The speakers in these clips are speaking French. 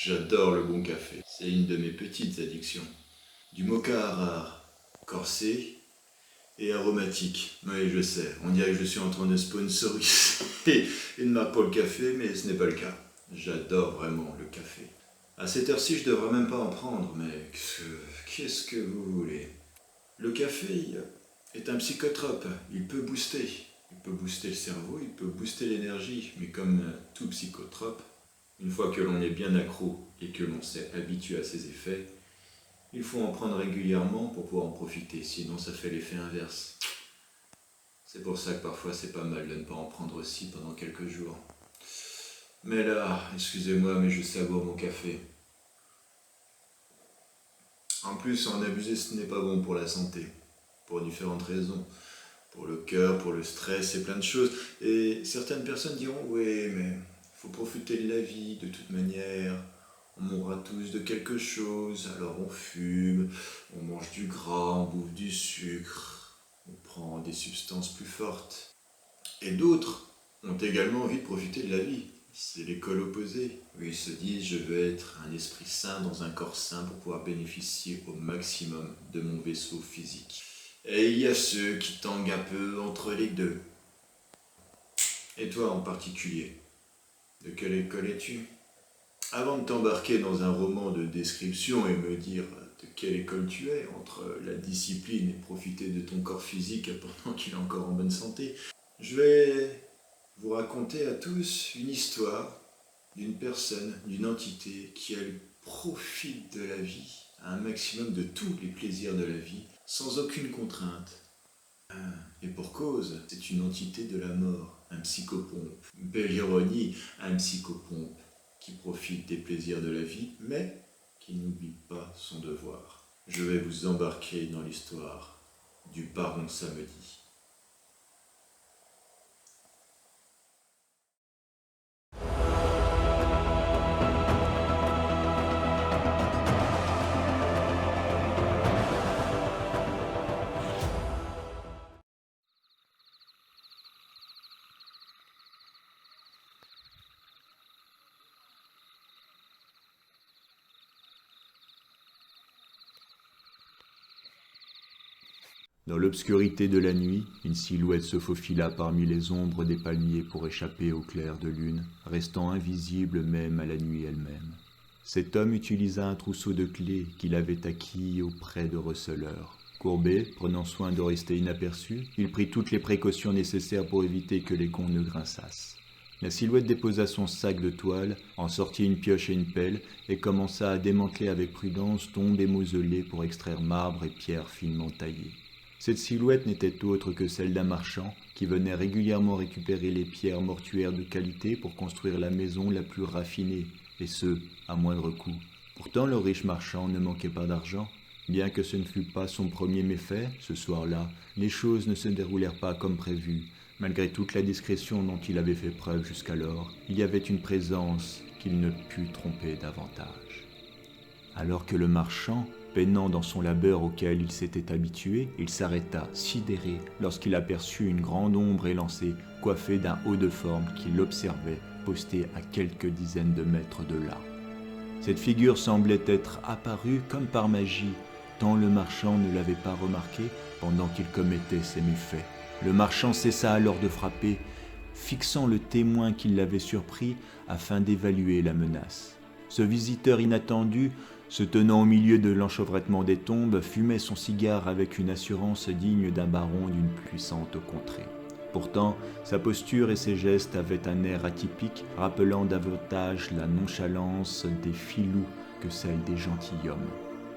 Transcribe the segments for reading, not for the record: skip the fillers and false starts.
J'adore le bon café. C'est une de mes petites addictions. Du moka rare, corsé et aromatique. Oui, je sais, on dirait que je suis en train de sponsoriser une marque pour le café, mais ce n'est pas le cas. J'adore vraiment le café. À cette heure-ci, je devrais même pas en prendre, mais qu'est-ce que vous voulez? Le café est un psychotrope. Il peut booster. Il peut booster le cerveau, il peut booster l'énergie, mais comme tout psychotrope, une fois que l'on est bien accro et que l'on s'est habitué à ses effets, il faut en prendre régulièrement pour pouvoir en profiter, sinon ça fait l'effet inverse. C'est pour ça que parfois c'est pas mal de ne pas en prendre aussi pendant quelques jours. Mais là, excusez-moi, mais je savoure mon café. En plus, en abuser, ce n'est pas bon pour la santé, pour différentes raisons. Pour le cœur, pour le stress et plein de choses. Et certaines personnes diront, oui, mais il faut profiter de la vie de toute manière. On mourra tous de quelque chose, alors on fume, on mange du gras, on bouffe du sucre, on prend des substances plus fortes. Et d'autres ont également envie de profiter de la vie. C'est l'école opposée, où ils se disent je veux être un esprit sain dans un corps sain pour pouvoir bénéficier au maximum de mon vaisseau physique. Et il y a ceux qui tanguent un peu entre les deux. Et toi en particulier, de quelle école es-tu? Avant de t'embarquer dans un roman de description et me dire de quelle école tu es, entre la discipline et profiter de ton corps physique pendant qu'il est encore en bonne santé, je vais vous raconter à tous une histoire d'une personne, d'une entité qui elle profite de la vie, à un maximum de tous les plaisirs de la vie, sans aucune contrainte. Et pour cause, c'est une entité de la mort, un psychopompe. Belle ironie, un psychopompe qui profite des plaisirs de la vie, mais qui n'oublie pas son devoir. Je vais vous embarquer dans l'histoire du Baron Samedi. Dans l'obscurité de la nuit, une silhouette se faufila parmi les ombres des palmiers pour échapper au clair de lune, restant invisible même à la nuit elle-même. Cet homme utilisa un trousseau de clés qu'il avait acquis auprès de receleurs. Courbé, prenant soin de rester inaperçu, il prit toutes les précautions nécessaires pour éviter que les gonds ne grinçassent. La silhouette déposa son sac de toile, en sortit une pioche et une pelle, et commença à démanteler avec prudence tombes et mausolées pour extraire marbre et pierres finement taillées. Cette silhouette n'était autre que celle d'un marchand qui venait régulièrement récupérer les pierres mortuaires de qualité pour construire la maison la plus raffinée, et ce, à moindre coût. Pourtant, le riche marchand ne manquait pas d'argent. Bien que ce ne fût pas son premier méfait, ce soir-là, les choses ne se déroulèrent pas comme prévu. Malgré toute la discrétion dont il avait fait preuve jusqu'alors, il y avait une présence qu'il ne put tromper davantage. Alors que le marchand, peinant dans son labeur auquel il s'était habitué, il s'arrêta, sidéré, lorsqu'il aperçut une grande ombre élancée, coiffée d'un haut de forme qui l'observait, posté à quelques dizaines de mètres de là. Cette figure semblait être apparue comme par magie, tant le marchand ne l'avait pas remarqué pendant qu'il commettait ses méfaits. Le marchand cessa alors de frapper, fixant le témoin qui l'avait surpris afin d'évaluer la menace. Ce visiteur inattendu, se tenant au milieu de l'enchevêtrement des tombes, fumait son cigare avec une assurance digne d'un baron d'une puissante contrée. Pourtant, sa posture et ses gestes avaient un air atypique, rappelant davantage la nonchalance des filous que celle des gentilshommes.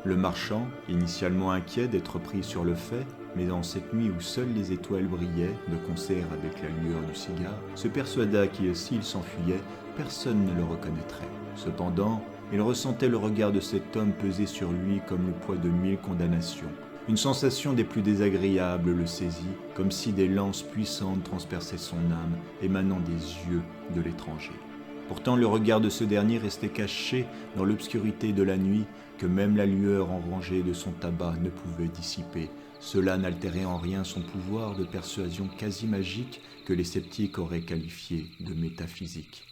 Le marchand, initialement inquiet d'être pris sur le fait, mais en cette nuit où seules les étoiles brillaient, de concert avec la lueur du cigare, se persuada que s'il s'enfuyait, personne ne le reconnaîtrait. Cependant, il ressentait le regard de cet homme peser sur lui comme le poids de 1000 condamnations. Une sensation des plus désagréables le saisit, comme si des lances puissantes transperçaient son âme, émanant des yeux de l'étranger. Pourtant, le regard de ce dernier restait caché dans l'obscurité de la nuit, que même la lueur enragée de son tabac ne pouvait dissiper. Cela n'altérait en rien son pouvoir de persuasion quasi magique que les sceptiques auraient qualifié de métaphysique.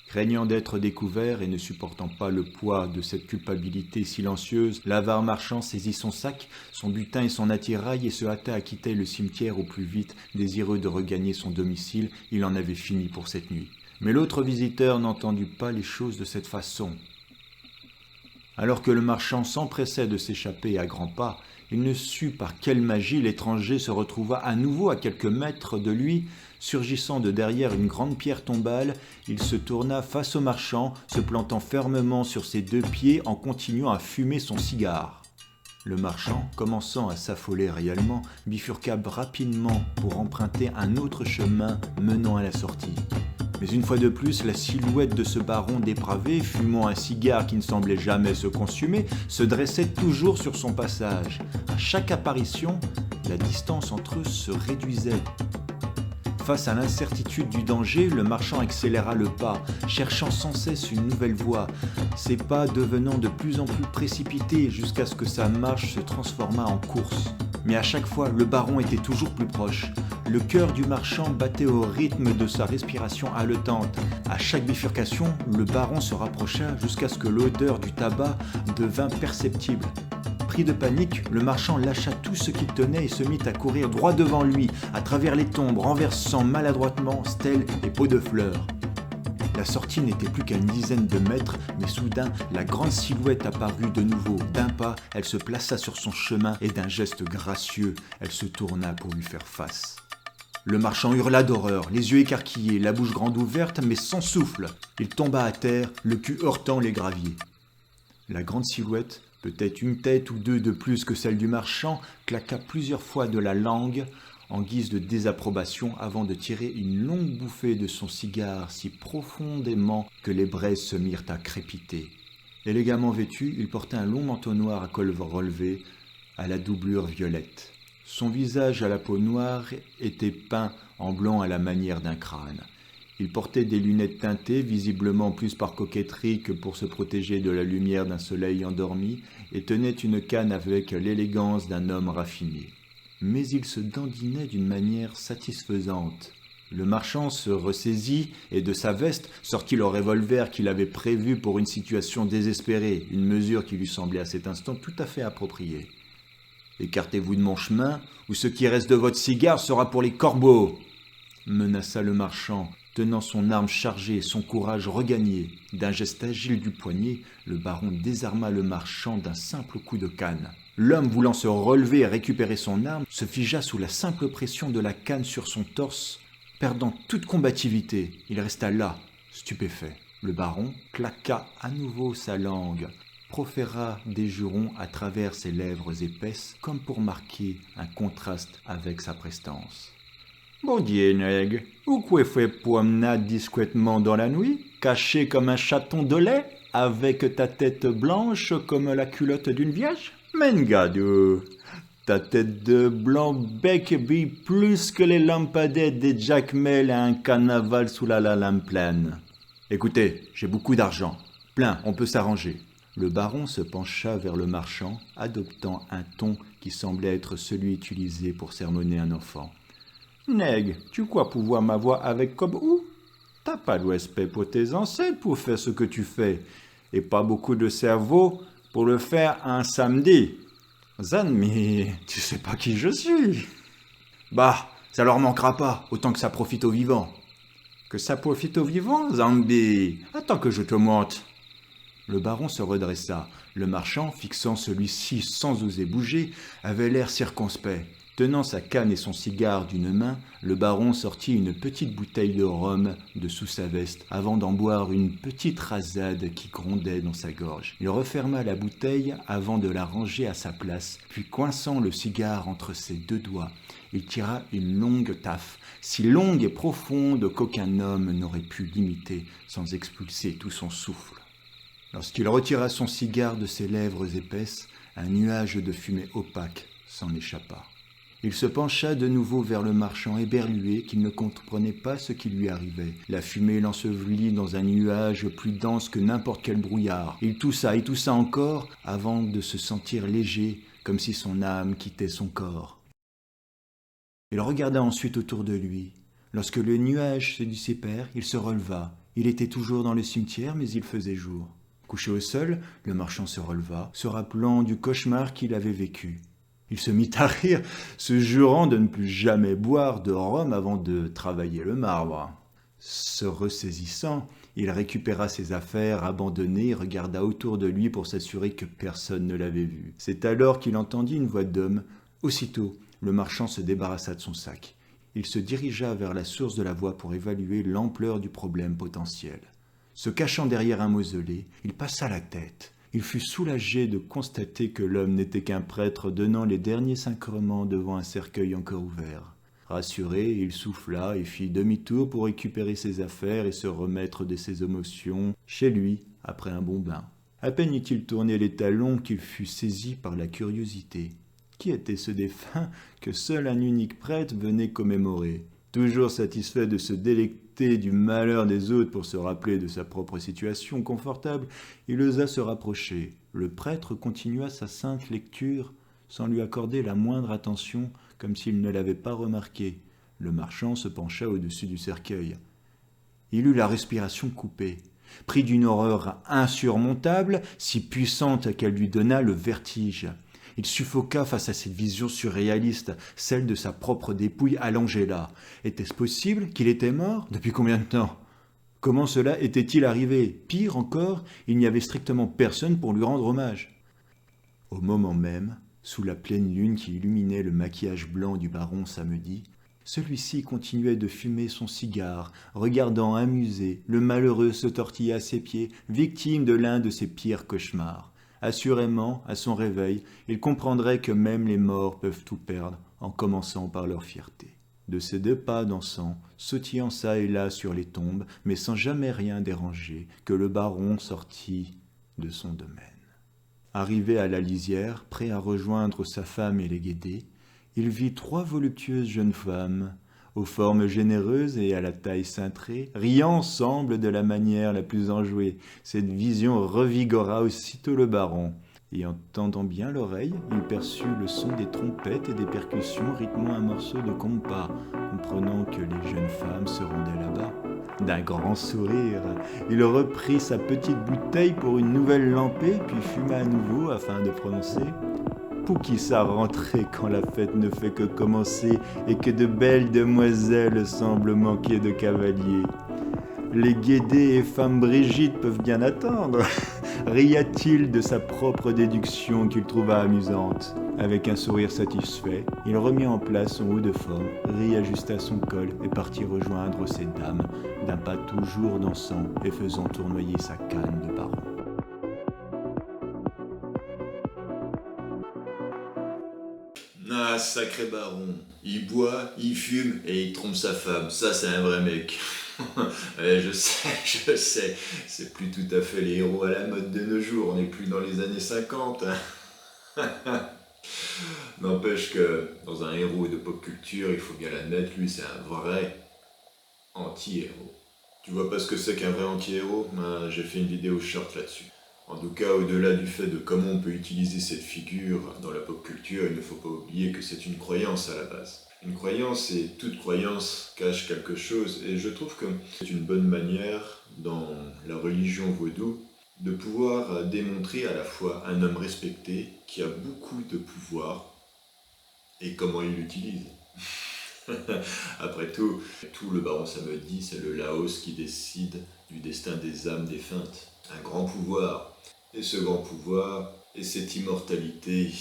Craignant d'être découvert et ne supportant pas le poids de cette culpabilité silencieuse, l'avare marchand saisit son sac, son butin et son attirail et se hâta à quitter le cimetière au plus vite, désireux de regagner son domicile. Il en avait fini pour cette nuit. Mais l'autre visiteur n'entendit pas les choses de cette façon. Alors que le marchand s'empressait de s'échapper à grands pas, il ne sut par quelle magie l'étranger se retrouva à nouveau à quelques mètres de lui. Surgissant de derrière une grande pierre tombale, il se tourna face au marchand, se plantant fermement sur ses deux pieds en continuant à fumer son cigare. Le marchand, commençant à s'affoler réellement, bifurqua rapidement pour emprunter un autre chemin menant à la sortie. Mais une fois de plus, la silhouette de ce baron dépravé, fumant un cigare qui ne semblait jamais se consumer, se dressait toujours sur son passage. À chaque apparition, la distance entre eux se réduisait. Face à l'incertitude du danger, le marchand accéléra le pas, cherchant sans cesse une nouvelle voie, ses pas devenant de plus en plus précipités jusqu'à ce que sa marche se transformât en course. Mais à chaque fois, le baron était toujours plus proche. Le cœur du marchand battait au rythme de sa respiration haletante. À chaque bifurcation, le baron se rapprocha jusqu'à ce que l'odeur du tabac devint perceptible. Pris de panique, le marchand lâcha tout ce qu'il tenait et se mit à courir droit devant lui, à travers les tombes, renversant maladroitement stèles et pots de fleurs. La sortie n'était plus qu'à une dizaine de mètres, mais soudain, la grande silhouette apparut de nouveau. D'un pas, elle se plaça sur son chemin et d'un geste gracieux, elle se tourna pour lui faire face. Le marchand hurla d'horreur, les yeux écarquillés, la bouche grande ouverte, mais sans souffle. Il tomba à terre, le cul heurtant les graviers. La grande silhouette, peut-être une tête ou deux de plus que celle du marchand, claqua plusieurs fois de la langue en guise de désapprobation avant de tirer une longue bouffée de son cigare si profondément que les braises se mirent à crépiter. Élégamment vêtu, il portait un long manteau noir à col relevé, à la doublure violette. Son visage à la peau noire était peint en blanc à la manière d'un crâne. Il portait des lunettes teintées, visiblement plus par coquetterie que pour se protéger de la lumière d'un soleil endormi, et tenait une canne avec l'élégance d'un homme raffiné. Mais il se dandinait d'une manière satisfaisante. Le marchand se ressaisit et de sa veste sortit le revolver qu'il avait prévu pour une situation désespérée, une mesure qui lui semblait à cet instant tout à fait appropriée. « Écartez-vous de mon chemin, ou ce qui reste de votre cigare sera pour les corbeaux !» menaça le marchand, tenant son arme chargée, son courage regagné. D'un geste agile du poignet, le baron désarma le marchand d'un simple coup de canne. L'homme, voulant se relever et récupérer son arme, se figea sous la simple pression de la canne sur son torse. Perdant toute combativité, il resta là, stupéfait. Le baron claqua à nouveau sa langue, proféra des jurons à travers ses lèvres épaisses, comme pour marquer un contraste avec sa prestance. « Bon Dieu, nègre, où qu'est fait promenade discrètement dans la nuit, caché comme un chaton de lait, avec ta tête blanche comme la culotte d'une vierge? Mengado, ta tête de blanc bec brille plus que les lampadaires des Jacmel à un carnaval sous la lame pleine. Écoutez, j'ai beaucoup d'argent. Plein, on peut s'arranger. » Le baron se pencha vers le marchand, adoptant un ton qui semblait être celui utilisé pour sermonner un enfant. « Nègre, tu crois pouvoir m'avoir avec comme où? T'as pas de respect pour tes ancêtres pour faire ce que tu fais, et pas beaucoup de cerveau pour le faire un samedi. Zan, mais tu sais pas qui je suis. » « Bah, ça leur manquera pas, autant que ça profite aux vivants. »« Que ça profite aux vivants, Zambi? Attends que je te montre. » Le baron se redressa. Le marchand, fixant celui-ci sans oser bouger, avait l'air circonspect. Tenant sa canne et son cigare d'une main, le baron sortit une petite bouteille de rhum de sous sa veste, avant d'en boire une petite rasade qui grondait dans sa gorge. Il referma la bouteille avant de la ranger à sa place, puis coinçant le cigare entre ses deux doigts, il tira une longue taffe, si longue et profonde qu'aucun homme n'aurait pu l'imiter sans expulser tout son souffle. Lorsqu'il retira son cigare de ses lèvres épaisses, un nuage de fumée opaque s'en échappa. Il se pencha de nouveau vers le marchand éberlué qui ne comprenait pas ce qui lui arrivait. La fumée l'ensevelit dans un nuage plus dense que n'importe quel brouillard. Il toussa et toussa encore avant de se sentir léger, comme si son âme quittait son corps. Il regarda ensuite autour de lui. Lorsque le nuage se dissipèrent, il se releva Il était toujours dans le cimetière, mais il faisait jour. Couché au sol, le marchand se releva, se rappelant du cauchemar qu'il avait vécu. Il se mit à rire, se jurant de ne plus jamais boire de rhum avant de travailler le marbre. Se ressaisissant, il récupéra ses affaires abandonnées et regarda autour de lui pour s'assurer que personne ne l'avait vu. C'est alors qu'il entendit une voix d'homme. Aussitôt, le marchand se débarrassa de son sac. Il se dirigea vers la source de la voix pour évaluer l'ampleur du problème potentiel. Se cachant derrière un mausolée, il passa la tête. Il fut soulagé de constater que l'homme n'était qu'un prêtre donnant les derniers sacrements devant un cercueil encore ouvert. Rassuré, il souffla et fit demi-tour pour récupérer ses affaires et se remettre de ses émotions chez lui après un bon bain. À peine eut-il tourné les talons qu'il fut saisi par la curiosité. Qui était ce défunt que seul un unique prêtre venait commémorer? Toujours satisfait de se délecter du malheur des autres pour se rappeler de sa propre situation confortable, il osa se rapprocher. Le prêtre continua sa sainte lecture sans lui accorder la moindre attention, comme s'il ne l'avait pas remarqué. Le marchand se pencha au-dessus du cercueil. Il eut la respiration coupée, pris d'une horreur insurmontable, si puissante qu'elle lui donna le vertige. Il suffoqua face à cette vision surréaliste, celle de sa propre dépouille allongée là. Était-ce possible qu'il était mort? Depuis combien de temps? Comment cela était-il arrivé? Pire encore, il n'y avait strictement personne pour lui rendre hommage. Au moment même, sous la pleine lune qui illuminait le maquillage blanc du baron Samedi, celui-ci continuait de fumer son cigare, regardant amusé, le malheureux se tortiller à ses pieds, victime de l'un de ses pires cauchemars. Assurément, à son réveil, il comprendrait que même les morts peuvent tout perdre, en commençant par leur fierté. De ses 2 pas dansant, sautillant çà et là sur les tombes, mais sans jamais rien déranger, que le baron sortit de son domaine. Arrivé à la lisière, prêt à rejoindre sa femme et les guédés, il vit 3 voluptueuses jeunes femmes, aux formes généreuses et à la taille cintrée, riant ensemble de la manière la plus enjouée. Cette vision revigora aussitôt le baron. Et en tendant bien l'oreille, il perçut le son des trompettes et des percussions rythmant un morceau de compas, comprenant que les jeunes femmes se rendaient là-bas. D'un grand sourire, il reprit sa petite bouteille pour une nouvelle lampée, puis fuma à nouveau afin de prononcer « Pour qui ça rentrer quand la fête ne fait que commencer et que de belles demoiselles semblent manquer de cavaliers? Les guédés et femmes Brigitte peuvent bien attendre !» ria-t-il de sa propre déduction qu'il trouva amusante. Avec un sourire satisfait, il remit en place son haut de forme, réajusta son col et partit rejoindre ses dames, d'un pas toujours dansant et faisant tournoyer sa canne de baron. Ah, sacré baron. Il boit, il fume et il trompe sa femme. Ça, c'est un vrai mec. Je sais. C'est plus tout à fait les héros à la mode de nos jours. On n'est plus dans les années 50. Hein. N'empêche que, dans un héros de pop culture, il faut bien l'admettre, lui, c'est un vrai anti-héros. Tu vois pas ce que c'est qu'un vrai anti-héros? J'ai fait une vidéo short là-dessus. En tout cas, au-delà du fait de comment on peut utiliser cette figure dans la pop culture, il ne faut pas oublier que c'est une croyance à la base. Une croyance, et toute croyance cache quelque chose, et je trouve que c'est une bonne manière, dans la religion vaudou, de pouvoir démontrer à la fois un homme respecté qui a beaucoup de pouvoir et comment il l'utilise. Après tout le baron Samedi, c'est le Laos qui décide du destin des âmes défuntes. Un grand pouvoir. Et ce grand pouvoir et cette immortalité,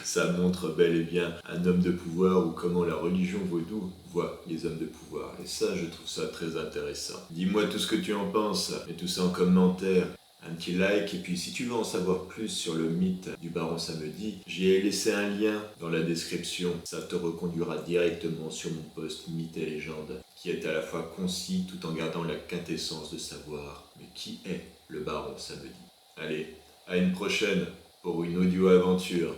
ça montre bel et bien un homme de pouvoir ou comment la religion vaudou voit les hommes de pouvoir. Et ça, je trouve ça très intéressant. Dis-moi tout ce que tu en penses, et tout ça en commentaire. Un petit like, et puis si tu veux en savoir plus sur le mythe du baron Samedi, j'y ai laissé un lien dans la description. Ça te reconduira directement sur mon post Mythes et légendes, qui est à la fois concis tout en gardant la quintessence de savoir. Mais qui est le baron Samedi? Allez, à une prochaine pour une audio-aventure.